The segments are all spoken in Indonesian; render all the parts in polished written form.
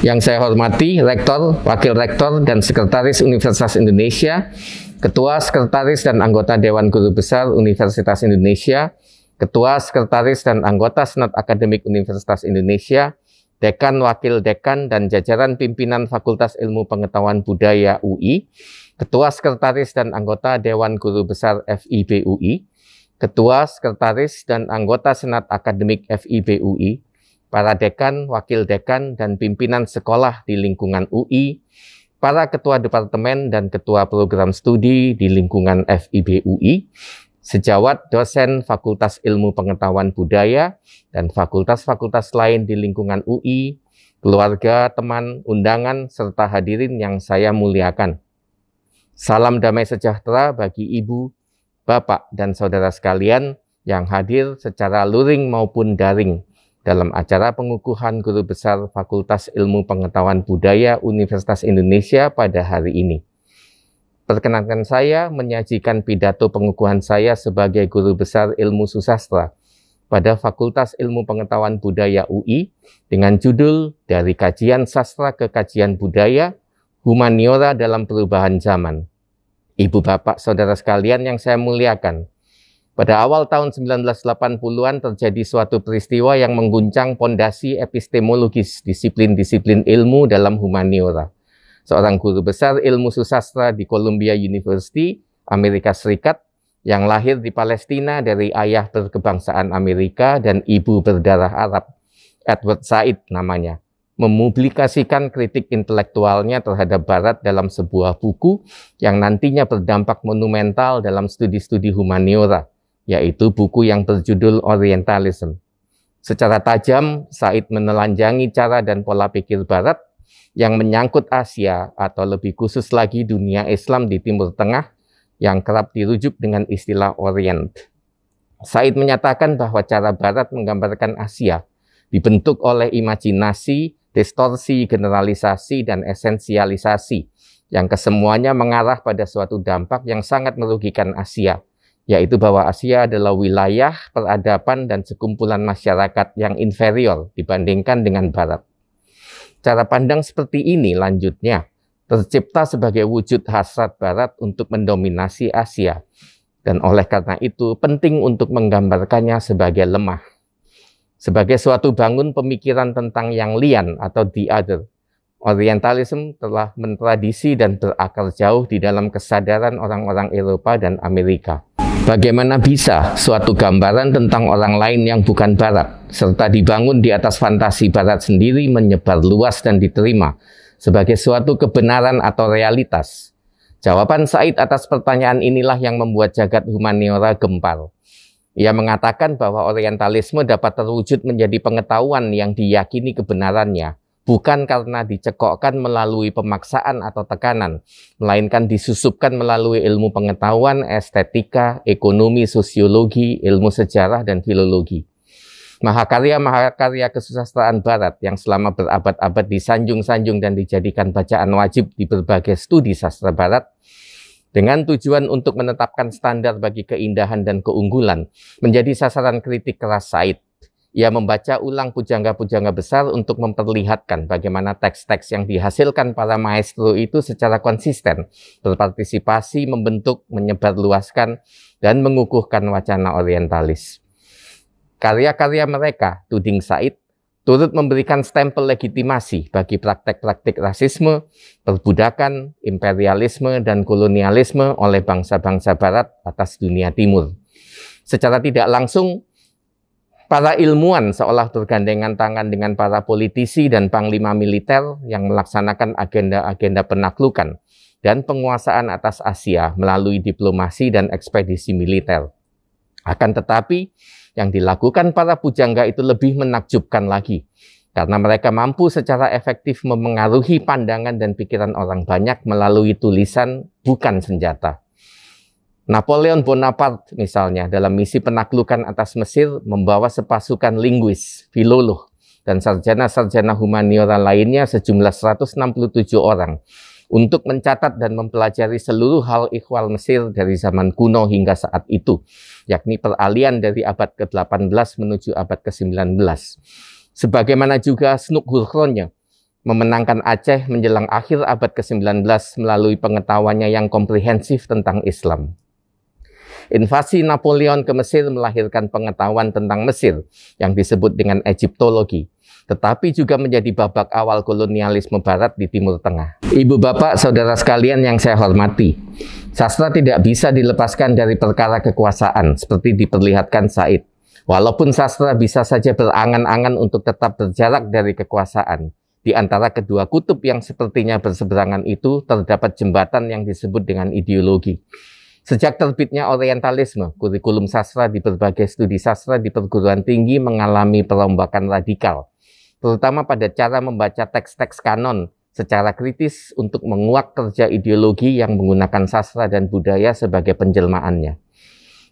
Yang saya hormati Rektor, Wakil Rektor, dan Sekretaris Universitas Indonesia, Ketua, Sekretaris, dan anggota Dewan Guru Besar Universitas Indonesia, Ketua, Sekretaris, dan anggota Senat Akademik Universitas Indonesia, Dekan, Wakil Dekan, dan jajaran pimpinan Fakultas Ilmu Pengetahuan Budaya UI, Ketua, Sekretaris, dan anggota Dewan Guru Besar FIB UI, Ketua, Sekretaris, dan anggota Senat Akademik FIB UI, para dekan, wakil dekan, dan pimpinan sekolah di lingkungan UI, para ketua departemen dan ketua program studi di lingkungan FIB UI, sejawat dosen Fakultas Ilmu Pengetahuan Budaya, dan fakultas-fakultas lain di lingkungan UI, keluarga, teman, undangan, serta hadirin yang saya muliakan. Salam damai sejahtera bagi Ibu, Bapak, dan saudara sekalian yang hadir secara luring maupun daring dalam acara pengukuhan Guru Besar Fakultas Ilmu Pengetahuan Budaya Universitas Indonesia pada hari ini. Perkenankan saya menyajikan pidato pengukuhan saya sebagai Guru Besar Ilmu Susastra pada Fakultas Ilmu Pengetahuan Budaya UI dengan judul Dari Kajian Sastra ke Kajian Budaya, Humaniora dalam Perubahan Zaman. Ibu, Bapak, saudara sekalian yang saya muliakan, pada awal tahun 1980-an terjadi suatu peristiwa yang mengguncang pondasi epistemologis disiplin-disiplin ilmu dalam humaniora. Seorang guru besar ilmu susastra di Columbia University, Amerika Serikat, yang lahir di Palestina dari ayah berkebangsaan Amerika dan ibu berdarah Arab, Edward Said namanya, mempublikasikan kritik intelektualnya terhadap Barat dalam sebuah buku yang nantinya berdampak monumental dalam studi-studi humaniora, yaitu buku yang berjudul Orientalism. Secara tajam, Said menelanjangi cara dan pola pikir Barat yang menyangkut Asia atau lebih khusus lagi dunia Islam di Timur Tengah yang kerap dirujuk dengan istilah Orient. Said menyatakan bahwa cara Barat menggambarkan Asia dibentuk oleh imajinasi, distorsi, generalisasi, dan esensialisasi yang kesemuanya mengarah pada suatu dampak yang sangat merugikan Asia, yaitu bahwa Asia adalah wilayah peradaban dan sekumpulan masyarakat yang inferior dibandingkan dengan Barat. Cara pandang seperti ini lanjutnya tercipta sebagai wujud hasrat Barat untuk mendominasi Asia, dan oleh karena itu penting untuk menggambarkannya sebagai lemah. Sebagai suatu bangun pemikiran tentang yang lian atau the other, Orientalism telah mentradisi dan berakar jauh di dalam kesadaran orang-orang Eropa dan Amerika. Bagaimana bisa suatu gambaran tentang orang lain yang bukan Barat, serta dibangun di atas fantasi Barat sendiri menyebar luas dan diterima sebagai suatu kebenaran atau realitas? Jawaban Said atas pertanyaan inilah yang membuat jagat humaniora gempar. Ia mengatakan bahwa Orientalisme dapat terwujud menjadi pengetahuan yang diyakini kebenarannya, bukan karena dicekokkan melalui pemaksaan atau tekanan, melainkan disusupkan melalui ilmu pengetahuan, estetika, ekonomi, sosiologi, ilmu sejarah, dan filologi. Mahakarya-mahakarya kesusastraan Barat yang selama berabad-abad disanjung-sanjung dan dijadikan bacaan wajib di berbagai studi sastra Barat, dengan tujuan untuk menetapkan standar bagi keindahan dan keunggulan, menjadi sasaran kritik keras Said. Ia membaca ulang pujangga-pujangga besar untuk memperlihatkan bagaimana teks-teks yang dihasilkan para maestro itu secara konsisten berpartisipasi, membentuk, menyebarluaskan, dan mengukuhkan wacana orientalis. Karya-karya mereka, tuding Said, turut memberikan stempel legitimasi bagi praktek-praktik rasisme, perbudakan, imperialisme, dan kolonialisme oleh bangsa-bangsa Barat atas dunia Timur. Secara tidak langsung, para ilmuwan seolah bergandengan tangan dengan para politisi dan panglima militer yang melaksanakan agenda-agenda penaklukan dan penguasaan atas Asia melalui diplomasi dan ekspedisi militer. Akan tetapi, yang dilakukan para pujangga itu lebih menakjubkan lagi, karena mereka mampu secara efektif memengaruhi pandangan dan pikiran orang banyak melalui tulisan, bukan senjata. Napoleon Bonaparte misalnya dalam misi penaklukan atas Mesir membawa sepasukan linguis, filolog, dan sarjana-sarjana humaniora lainnya sejumlah 167 orang untuk mencatat dan mempelajari seluruh hal ikhwal Mesir dari zaman kuno hingga saat itu, yakni peralihan dari abad ke-18 menuju abad ke-19. Sebagaimana juga Snuk Hurkronje memenangkan Aceh menjelang akhir abad ke-19 melalui pengetahuannya yang komprehensif tentang Islam. Invasi Napoleon ke Mesir melahirkan pengetahuan tentang Mesir yang disebut dengan Egyptologi, tetapi juga menjadi babak awal kolonialisme Barat di Timur Tengah. Ibu bapak, saudara sekalian yang saya hormati, sastra tidak bisa dilepaskan dari perkara kekuasaan seperti diperlihatkan Said. Walaupun sastra bisa saja berangan-angan untuk tetap berjarak dari kekuasaan, di antara kedua kutub yang sepertinya berseberangan itu terdapat jembatan yang disebut dengan ideologi. Sejak terbitnya Orientalisme, kurikulum sastra di berbagai studi sastra di perguruan tinggi mengalami perombakan radikal, terutama pada cara membaca teks-teks kanon secara kritis untuk menguak kerja ideologi yang menggunakan sastra dan budaya sebagai penjelmaannya.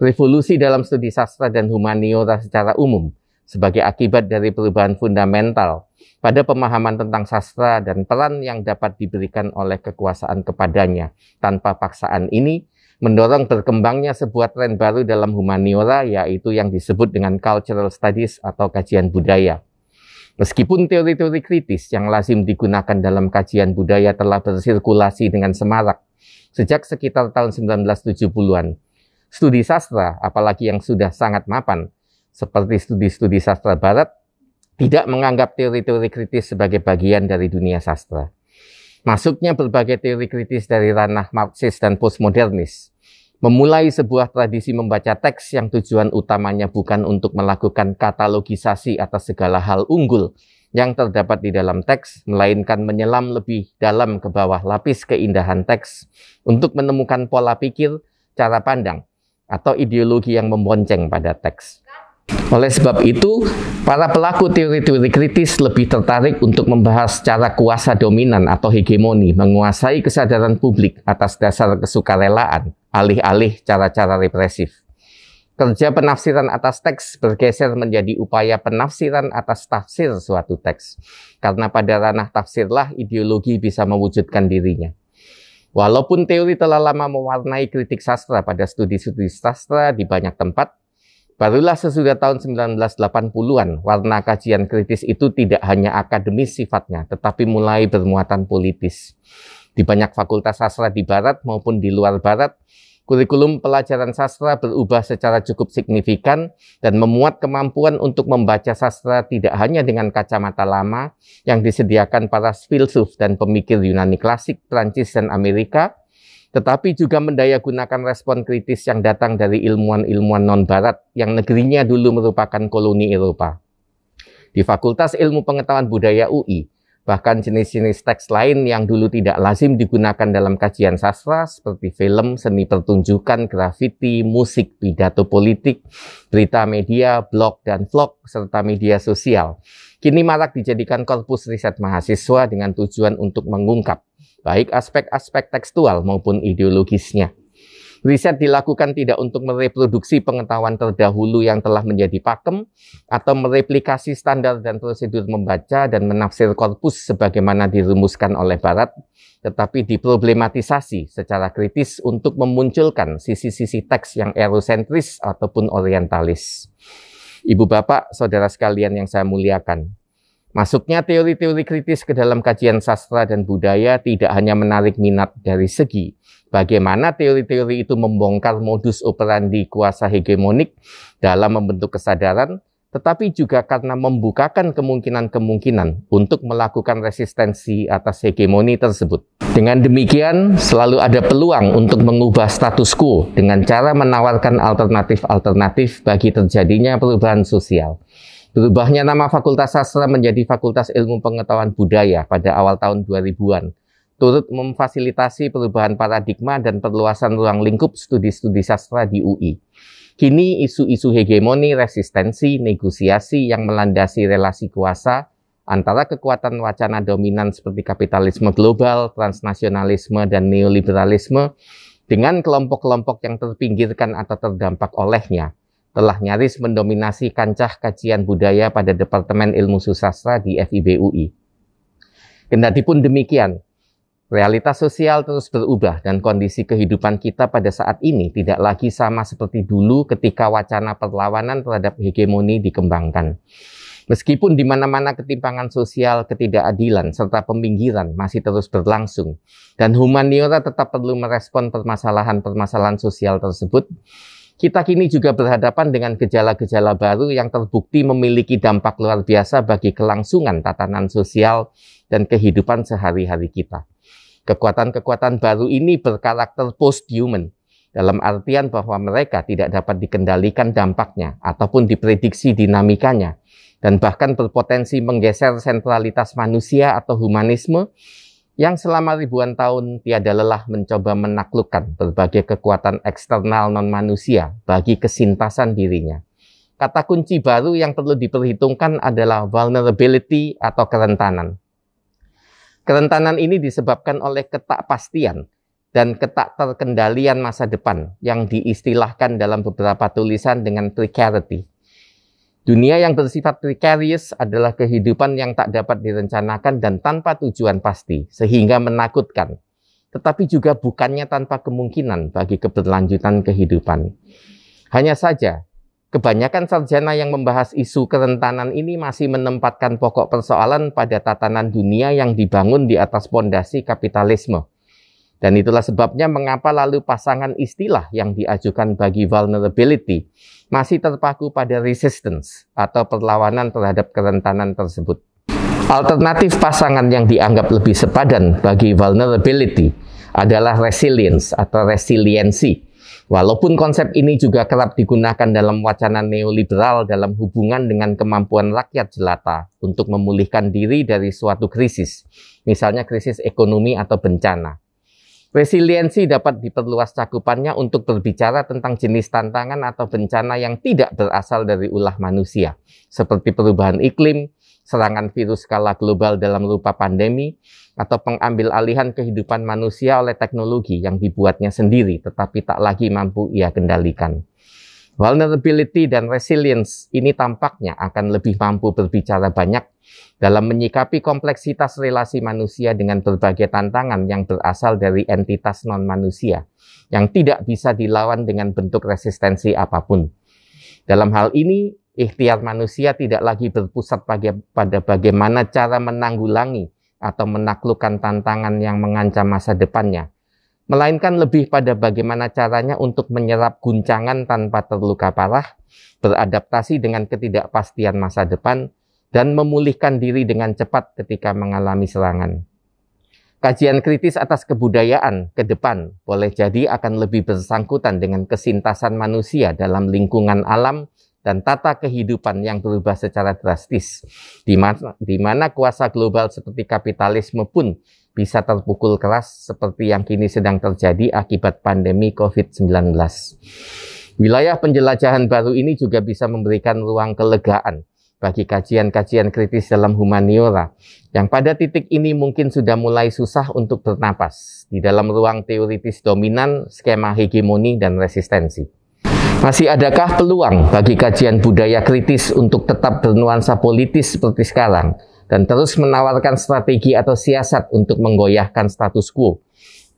Revolusi dalam studi sastra dan humaniora secara umum sebagai akibat dari perubahan fundamental pada pemahaman tentang sastra dan peran yang dapat diberikan oleh kekuasaan kepadanya tanpa paksaan ini mendorong berkembangnya sebuah tren baru dalam humaniora, yaitu yang disebut dengan cultural studies atau kajian budaya. Meskipun teori-teori kritis yang lazim digunakan dalam kajian budaya telah bersirkulasi dengan semarak sejak sekitar tahun 1970-an, studi sastra, apalagi yang sudah sangat mapan, seperti studi-studi sastra Barat, tidak menganggap teori-teori kritis sebagai bagian dari dunia sastra. Masuknya berbagai teori kritis dari ranah Marxis dan postmodernis memulai sebuah tradisi membaca teks yang tujuan utamanya bukan untuk melakukan katalogisasi atas segala hal unggul yang terdapat di dalam teks, melainkan menyelam lebih dalam ke bawah lapis keindahan teks untuk menemukan pola pikir, cara pandang, atau ideologi yang membonceng pada teks. Oleh sebab itu, para pelaku teori-teori kritis lebih tertarik untuk membahas cara kuasa dominan atau hegemoni menguasai kesadaran publik atas dasar kesukarelaan, alih-alih cara-cara represif. Kerja penafsiran atas teks bergeser menjadi upaya penafsiran atas tafsir suatu teks, karena pada ranah tafsirlah ideologi bisa mewujudkan dirinya. Walaupun teori telah lama mewarnai kritik sastra pada studi-studi sastra di banyak tempat, barulah sesudah tahun 1980-an, warna kajian kritis itu tidak hanya akademis sifatnya, tetapi mulai bermuatan politis. Di banyak fakultas sastra di Barat maupun di luar Barat, kurikulum pelajaran sastra berubah secara cukup signifikan dan memuat kemampuan untuk membaca sastra tidak hanya dengan kacamata lama yang disediakan para filsuf dan pemikir Yunani klasik, Prancis, dan Amerika, tetapi juga mendayagunakan respon kritis yang datang dari ilmuwan-ilmuwan non-Barat yang negerinya dulu merupakan koloni Eropa. Di Fakultas Ilmu Pengetahuan Budaya UI, bahkan jenis-jenis teks lain yang dulu tidak lazim digunakan dalam kajian sastra seperti film, seni pertunjukan, grafiti, musik, pidato politik, berita media, blog dan vlog, serta media sosial, kini marak dijadikan korpus riset mahasiswa dengan tujuan untuk mengungkap baik aspek-aspek tekstual maupun ideologisnya. Riset dilakukan tidak untuk mereproduksi pengetahuan terdahulu yang telah menjadi pakem, atau mereplikasi standar dan prosedur membaca dan menafsir korpus sebagaimana dirumuskan oleh Barat, tetapi diproblematisasi secara kritis untuk memunculkan sisi-sisi teks yang eurosentris ataupun orientalis. Ibu bapak, saudara sekalian yang saya muliakan, masuknya teori-teori kritis ke dalam kajian sastra dan budaya tidak hanya menarik minat dari segi bagaimana teori-teori itu membongkar modus operandi kuasa hegemonik dalam membentuk kesadaran, tetapi juga karena membukakan kemungkinan-kemungkinan untuk melakukan resistensi atas hegemoni tersebut. Dengan demikian, selalu ada peluang untuk mengubah status quo dengan cara menawarkan alternatif-alternatif bagi terjadinya perubahan sosial. Berubahnya nama Fakultas Sastra menjadi Fakultas Ilmu Pengetahuan Budaya pada awal tahun 2000-an, turut memfasilitasi perubahan paradigma dan perluasan ruang lingkup studi-studi sastra di UI. Kini isu-isu hegemoni, resistensi, negosiasi yang melandasi relasi kuasa antara kekuatan wacana dominan seperti kapitalisme global, transnasionalisme, dan neoliberalisme dengan kelompok-kelompok yang terpinggirkan atau terdampak olehnya telah nyaris mendominasi kancah kajian budaya pada Departemen Ilmu Susastra di FIB UI. Kendatipun demikian, realitas sosial terus berubah dan kondisi kehidupan kita pada saat ini tidak lagi sama seperti dulu ketika wacana perlawanan terhadap hegemoni dikembangkan. Meskipun di mana-mana ketimpangan sosial, ketidakadilan, serta peminggiran masih terus berlangsung, dan humaniora tetap perlu merespon permasalahan-permasalahan sosial tersebut, kita kini juga berhadapan dengan gejala-gejala baru yang terbukti memiliki dampak luar biasa bagi kelangsungan tatanan sosial dan kehidupan sehari-hari kita. Kekuatan-kekuatan baru ini berkarakter post-human, dalam artian bahwa mereka tidak dapat dikendalikan dampaknya ataupun diprediksi dinamikanya, dan bahkan berpotensi menggeser sentralitas manusia atau humanisme yang selama ribuan tahun tiada lelah mencoba menaklukkan berbagai kekuatan eksternal non-manusia bagi kesintasan dirinya. Kata kunci baru yang perlu diperhitungkan adalah vulnerability atau kerentanan. Kerentanan ini disebabkan oleh ketakpastian dan ketakterkendalian masa depan yang diistilahkan dalam beberapa tulisan dengan precarity. Dunia yang bersifat precarious adalah kehidupan yang tak dapat direncanakan dan tanpa tujuan pasti, sehingga menakutkan. Tetapi juga bukannya tanpa kemungkinan bagi keberlanjutan kehidupan. Hanya saja, kebanyakan sarjana yang membahas isu kerentanan ini masih menempatkan pokok persoalan pada tatanan dunia yang dibangun di atas pondasi kapitalisme. Dan itulah sebabnya mengapa lalu pasangan istilah yang diajukan bagi vulnerability masih terpaku pada resistance atau perlawanan terhadap kerentanan tersebut. Alternatif pasangan yang dianggap lebih sepadan bagi vulnerability adalah resilience atau resiliensi. Walaupun konsep ini juga kerap digunakan dalam wacana neoliberal dalam hubungan dengan kemampuan rakyat jelata untuk memulihkan diri dari suatu krisis, misalnya krisis ekonomi atau bencana. Resiliensi dapat diperluas cakupannya untuk berbicara tentang jenis tantangan atau bencana yang tidak berasal dari ulah manusia, seperti perubahan iklim, serangan virus skala global dalam rupa pandemi, atau pengambil alihan kehidupan manusia oleh teknologi yang dibuatnya sendiri tetapi tak lagi mampu ia kendalikan. Vulnerability dan resilience ini tampaknya akan lebih mampu berbicara banyak dalam menyikapi kompleksitas relasi manusia dengan berbagai tantangan yang berasal dari entitas non-manusia yang tidak bisa dilawan dengan bentuk resistensi apapun. Dalam hal ini, ikhtiar manusia tidak lagi berpusat pada bagaimana cara menanggulangi atau menaklukkan tantangan yang mengancam masa depannya, melainkan lebih pada bagaimana caranya untuk menyerap guncangan tanpa terluka parah, beradaptasi dengan ketidakpastian masa depan, dan memulihkan diri dengan cepat ketika mengalami serangan. Kajian kritis atas kebudayaan ke depan boleh jadi akan lebih bersangkutan dengan kesintasan manusia dalam lingkungan alam dan tata kehidupan yang berubah secara drastis, di mana kuasa global seperti kapitalisme pun bisa terpukul keras seperti yang kini sedang terjadi akibat pandemi COVID-19. Wilayah penjelajahan baru ini juga bisa memberikan ruang kelegaan bagi kajian-kajian kritis dalam humaniora, yang pada titik ini mungkin sudah mulai susah untuk bernapas di dalam ruang teoritis dominan, skema hegemoni, dan resistensi. Masih adakah peluang bagi kajian budaya kritis untuk tetap bernuansa politis seperti sekarang, dan terus menawarkan strategi atau siasat untuk menggoyahkan status quo,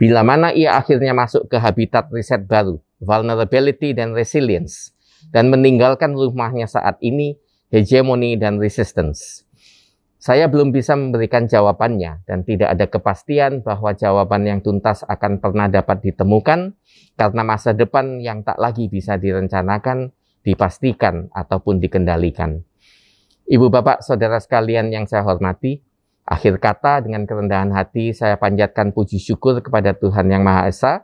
bila mana ia akhirnya masuk ke habitat riset baru, vulnerability dan resilience, dan meninggalkan rumahnya saat ini, hegemoni dan resistance? Saya belum bisa memberikan jawabannya dan tidak ada kepastian bahwa jawaban yang tuntas akan pernah dapat ditemukan karena masa depan yang tak lagi bisa direncanakan, dipastikan, ataupun dikendalikan. Ibu bapak saudara sekalian yang saya hormati, akhir kata dengan kerendahan hati saya panjatkan puji syukur kepada Tuhan Yang Maha Esa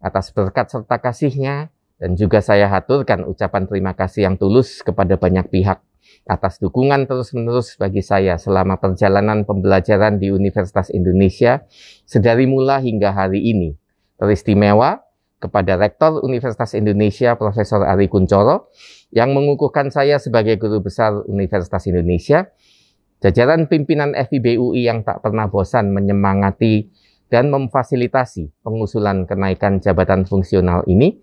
atas berkat serta kasih-Nya, dan juga saya haturkan ucapan terima kasih yang tulus kepada banyak pihak atas dukungan terus-menerus bagi saya selama perjalanan pembelajaran di Universitas Indonesia sedari mula hingga hari ini. Teristimewa kepada Rektor Universitas Indonesia Profesor Ari Kunchoro yang mengukuhkan saya sebagai Guru Besar Universitas Indonesia, jajaran pimpinan FIB UI yang tak pernah bosan menyemangati dan memfasilitasi pengusulan kenaikan jabatan fungsional ini,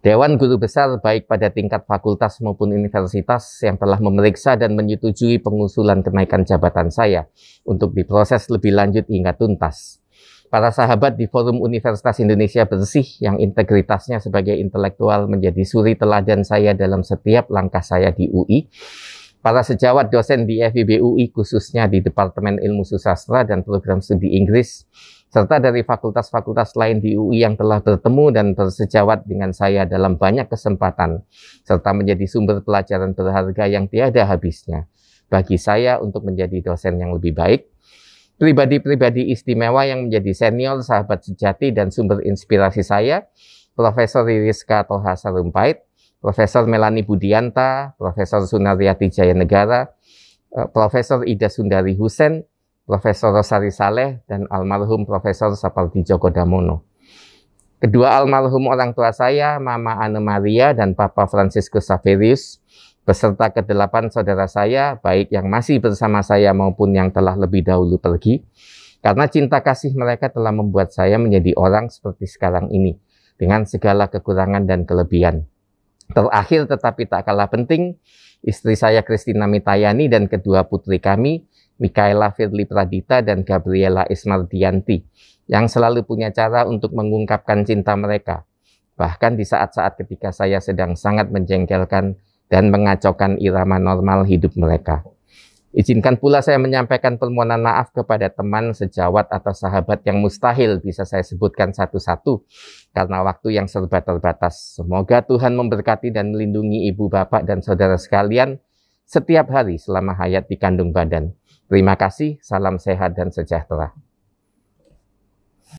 Dewan Guru Besar baik pada tingkat fakultas maupun universitas yang telah memeriksa dan menyetujui pengusulan kenaikan jabatan saya untuk diproses lebih lanjut hingga tuntas. Para sahabat di Forum Universitas Indonesia Bersih yang integritasnya sebagai intelektual menjadi suri teladan saya dalam setiap langkah saya di UI. para sejawat dosen di FIB UI khususnya di Departemen Ilmu Susastra dan Program Studi Inggris, serta dari fakultas-fakultas lain di UI yang telah bertemu dan bersejawat dengan saya dalam banyak kesempatan, serta menjadi sumber pelajaran berharga yang tiada habisnya bagi saya untuk menjadi dosen yang lebih baik. Pribadi-pribadi istimewa yang menjadi senior, sahabat sejati, dan sumber inspirasi saya, Profesor Ririska Toha Sarumpait, Profesor Melani Budianta, Profesor Sunariyati Jayanegara, Profesor Ida Sundari Husen, Profesor Rosari Saleh, dan almarhum Profesor Sapardi Djoko Damono. Kedua almarhum orang tua saya, Mama Anne Maria dan Papa Franciscus Saverius, beserta ke-8 saudara saya, baik yang masih bersama saya maupun yang telah lebih dahulu pergi, karena cinta kasih mereka telah membuat saya menjadi orang seperti sekarang ini, dengan segala kekurangan dan kelebihan. Terakhir tetapi tak kalah penting, istri saya Christina Mitayani dan kedua putri kami, Mikaela Firly Pradita dan Gabriela Ismardianti, yang selalu punya cara untuk mengungkapkan cinta mereka, bahkan di saat-saat ketika saya sedang sangat menjengkelkan dan mengacaukan irama normal hidup mereka. Izinkan pula saya menyampaikan permohonan maaf kepada teman, sejawat, atau sahabat yang mustahil bisa saya sebutkan satu-satu karena waktu yang serba terbatas. Semoga Tuhan memberkati dan melindungi ibu, bapak, dan saudara sekalian setiap hari selama hayat di kandung badan. Terima kasih, salam sehat dan sejahtera.